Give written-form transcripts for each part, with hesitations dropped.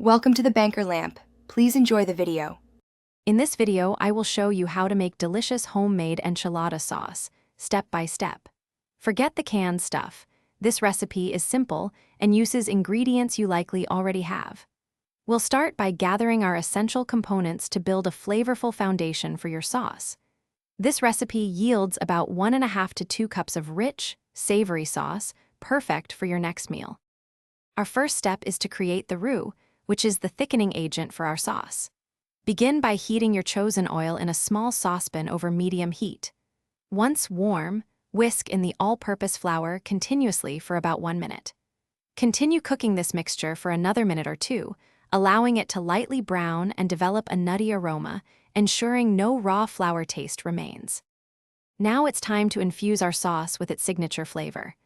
Welcome to the Banker Lamp. Please enjoy the video. In this video, I will show you how to make delicious homemade enchilada sauce, step by step. Forget the canned stuff. This recipe is simple and uses ingredients you likely already have. We'll start by gathering our essential components to build a flavorful foundation for your sauce. This recipe yields about 1.5 to 2 cups of rich, savory sauce, perfect for your next meal. Our first step is to create the roux, which is the thickening agent for our sauce. Begin by heating your chosen oil in a small saucepan over medium heat. Once warm, whisk in the all-purpose flour continuously for about 1 minute. Continue cooking this mixture for another minute or two, allowing it to lightly brown and develop a nutty aroma, ensuring no raw flour taste remains. Now it's time to infuse our sauce with its signature flavor.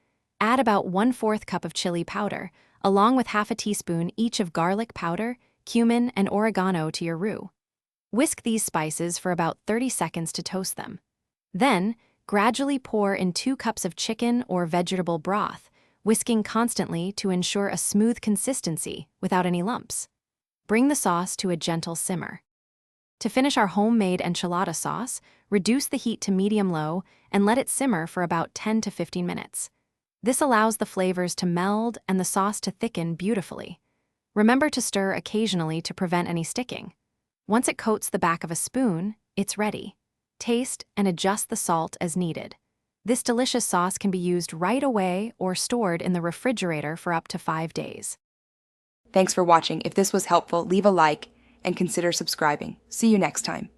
Add about 1/4 cup of chili powder, along with half a teaspoon each of garlic powder, cumin, and oregano to your roux. Whisk these spices for about 30 seconds to toast them. Then, gradually pour in 2 cups of chicken or vegetable broth, whisking constantly to ensure a smooth consistency without any lumps. Bring the sauce to a gentle simmer. To finish our homemade enchilada sauce, reduce the heat to medium-low and let it simmer for about 10 to 15 minutes. This allows the flavors to meld and the sauce to thicken beautifully. Remember to stir occasionally to prevent any sticking. Once it coats the back of a spoon, it's ready. Taste and adjust the salt as needed. This delicious sauce can be used right away or stored in the refrigerator for up to 5 days. Thanks for watching. If this was helpful, leave a like and consider subscribing. See you next time.